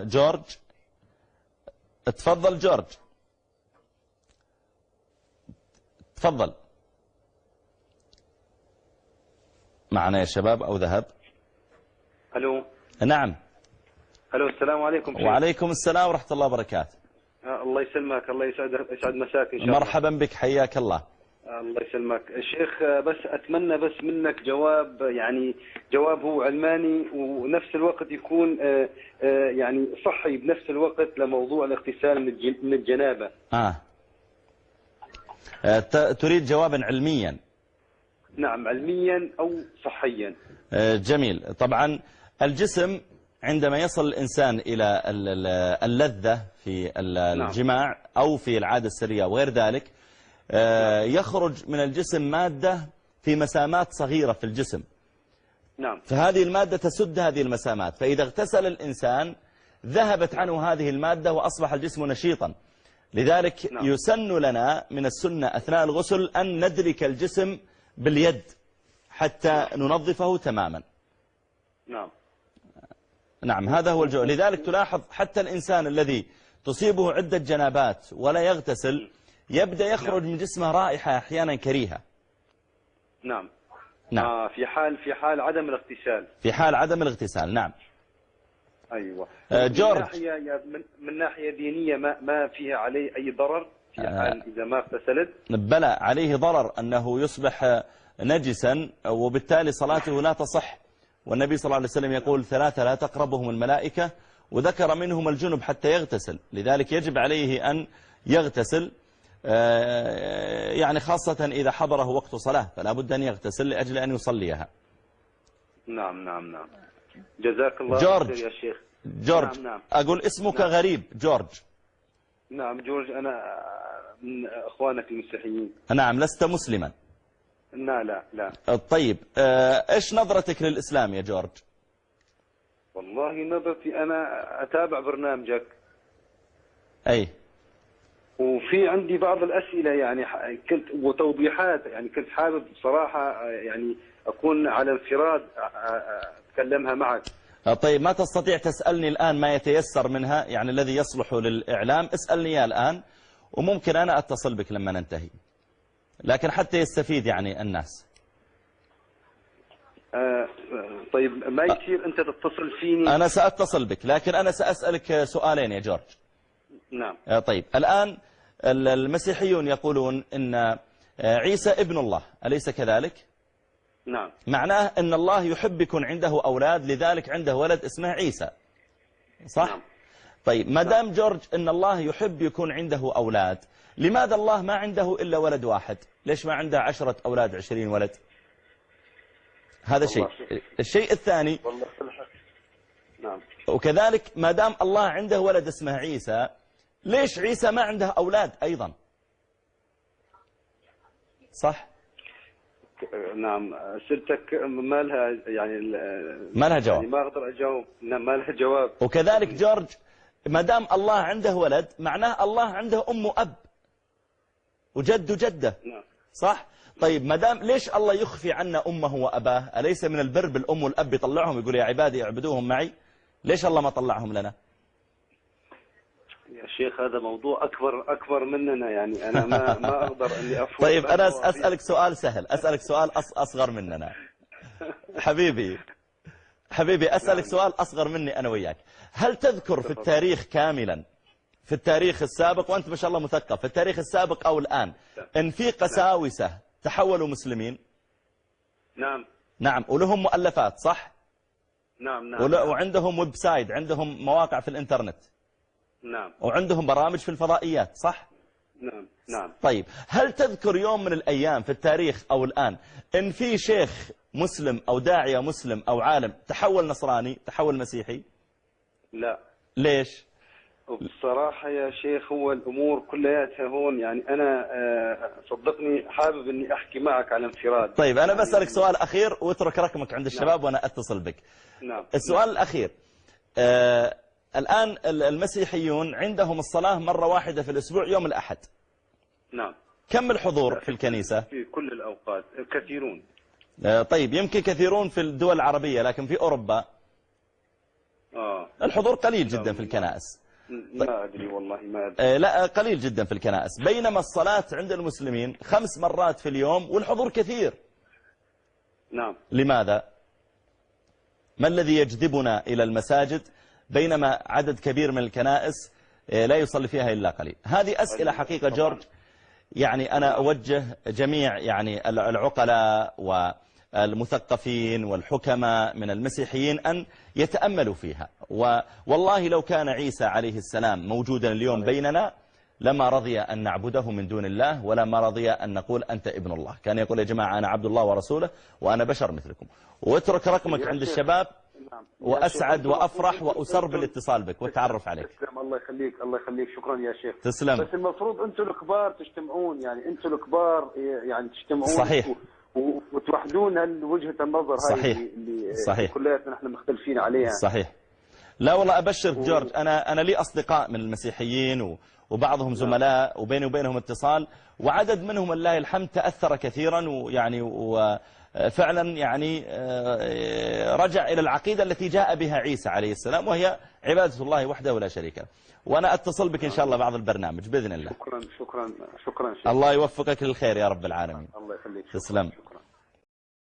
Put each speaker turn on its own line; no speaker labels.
جورج، تفضل جورج، تفضل معنا يا شباب أو ذهب؟
الو.
نعم.
الو، السلام عليكم شيخ.
وعليكم السلام ورحمة الله وبركاته.
الله يسلمك، الله يسعد مساك ان شاء الله.
مرحبا بك، حياك الله.
الله يسلمك شيخ، بس اتمنى بس منك جواب، يعني جواب هو علماني ونفس الوقت يكون يعني صحي بنفس الوقت لموضوع الاغتسال من الجنابه.
تريد جوابا علميا؟
نعم، علميا او صحيا.
جميل. طبعا الجسم عندما يصل الإنسان إلى اللذة في الجماع أو في العادة السرية وغير ذلك، يخرج من الجسم مادة في مسامات صغيرة في الجسم.
نعم.
فهذه المادة تسد هذه المسامات، فإذا اغتسل الإنسان ذهبت عنه هذه المادة وأصبح الجسم نشيطا. لذلك يسن لنا من السنة أثناء الغسل أن ندرك الجسم باليد حتى ننظفه تماما. نعم، هذا هو الجو. لذلك تلاحظ حتى الإنسان الذي تصيبه عدة جنابات ولا يغتسل يبدأ يخرج من جسمه رائحة أحيانا كريهة.
نعم.
نعم.
في حال عدم الاغتسال.
في حال عدم الاغتسال. نعم.
أيوة.
جورج،
من ناحية دينية ما فيها عليه أي ضرر في حال إذا ما اغتسلت؟
بلى، عليه ضرر أنه يصبح نجسا وبالتالي صلاته لا تصح. والنبي صلى الله عليه وسلم يقول 3 لا تقربهم الملائكة، وذكر منهم الجنب حتى يغتسل. لذلك يجب عليه أن يغتسل، يعني خاصة إذا حضره وقت صلاة فلا بد أن يغتسل لأجل أن يصليها.
نعم نعم نعم. جزاك الله
خير
يا شيخ.
جورج.
نعم.
أقول اسمك غريب جورج.
نعم جورج، أنا من أخوانك المسيحيين.
نعم، لست مسلما؟
لا.
طيب، إيش نظرتك للإسلام يا جورج؟
والله نظرتي، أنا أتابع برنامجك.
أي.
وفي عندي بعض الأسئلة يعني وتوضيحات، يعني كنت حابب بصراحة يعني أكون على انفراد أتكلمها معك.
طيب، ما تستطيع تسألني الآن ما يتيسر منها، يعني الذي يصلح للإعلام اسألني إياه الآن وممكن أنا أتصل بك لما ننتهي، لكن حتى يستفيد يعني الناس.
طيب، ما يصير أنت تتصل فيني؟
أنا سأتصل بك، لكن أنا سأسألك سؤالين يا جورج.
نعم.
طيب، الآن المسيحيون يقولون إن عيسى ابن الله، أليس كذلك؟
نعم.
معناه أن الله يحب يكون عنده أولاد، لذلك عنده ولد اسمه عيسى، صح؟
نعم.
طيب، ما دام جورج أن الله يحب يكون عنده أولاد، لماذا الله ما عنده إلا ولد واحد؟ ليش ما عنده 10 أولاد 20 ولد؟ هذا شيء. الشيء الثاني،
نعم،
وكذلك ما دام الله عنده ولد اسمه عيسى، ليش عيسى ما عنده أولاد أيضا؟ صح؟
نعم. أسئلتك ما لها يعني
ما لها جواب،
يعني ما أقدر أجاوب. نعم، ما لها جواب.
وكذلك جورج، ما دام الله عنده ولد معناه الله عنده أم وأب وجد وجدة.
نعم.
صح؟ طيب، ما دام ليش الله يخفي عنا أمه وأباه؟ أليس من البر بالأم والأب يطلعهم يقول يا عبادي اعبدوهم معي؟ ليش الله ما طلعهم لنا؟
يا شيخ، هذا موضوع أكبر مننا، يعني أنا ما أقدر أني أفهم.
طيب، أنا أسألك سؤال سهل، أسألك سؤال أصغر مننا. حبيبي أسألك سؤال أصغر مني أنا وياك. هل تذكر في التاريخ كاملا، في التاريخ السابق، وأنت ما شاء الله مثقف، في التاريخ السابق أو الآن، إن في قساوسة تحولوا مسلمين؟ نعم. ولهم مؤلفات، صح؟
نعم.
وعندهم ويب سايت، عندهم مواقع في الإنترنت.
نعم.
وعندهم برامج في الفضائيات، صح؟
نعم.
طيب، هل تذكر يوم من الأيام في التاريخ أو الآن إن في شيخ مسلم أو داعية مسلم أو عالم تحول نصراني، تحول مسيحي؟
لا.
ليش؟
بصراحة يا شيخ، هو الأمور كلياتها هون، يعني أنا صدقني حابب أني أحكي معك على انفراد.
طيب، أنا بسألك سؤال أخير واترك رقمك عند الشباب. وأنا أتصل بك.
نعم.
السؤال الأخير، الآن المسيحيون عندهم الصلاة مرة واحدة في الأسبوع يوم الأحد.
نعم.
كم الحضور في الكنيسة؟
في كل الأوقات كثيرون.
طيب، يمكن كثيرون في الدول العربية، لكن في أوروبا الحضور قليل جدا في الكنائس.
ما أدري والله ما أدري.
لا قليل جدا في الكنائس، بينما الصلاة عند المسلمين 5 مرات في اليوم والحضور كثير.
نعم.
لماذا؟ ما الذي يجذبنا إلى المساجد بينما عدد كبير من الكنائس لا يصلي فيها إلا قليل؟ هذه أسئلة حقيقة جورج، يعني أنا أوجه جميع يعني العقلاء والمثقفين والحكماء من المسيحيين أن يتأملوا فيها. والله لو كان عيسى عليه السلام موجودا اليوم بيننا لما رضي أن نعبده من دون الله، ولما رضي أن نقول أنت ابن الله. كان يقول يا جماعة أنا عبد الله ورسوله وأنا بشر مثلكم. واترك رقمك عند الشباب، وأسعد وأفرح وأسر بالاتصال بك والتعرف عليك.
تسلم، الله يخليك الله يخليك، شكرا يا شيخ.
تسلم.
بس المفروض أنتم الكبار تجتمعون، يعني أنتم الكبار يعني تجتمعون.
صحيح.
وتوحدون وجهة النظر هاي
صحيح.
اللي
صحيح.
كلياتنا نحن مختلفين عليها.
صحيح. لا والله أبشرك جورج، أنا لي أصدقاء من المسيحيين وبعضهم زملاء وبيني وبينهم اتصال، وعدد منهم الله الحمد تأثر كثيرا، ويعني وفعلا يعني رجع إلى العقيدة التي جاء بها عيسى عليه السلام، وهي عبادة الله وحده ولا شريك له. وأنا أتصل بك إن شاء الله بعض البرنامج بإذن الله.
شكرا شكرا شكرا.
الله يوفقك للخير يا رب العالمين.
الله يخليك.
تسلم.
شكرا.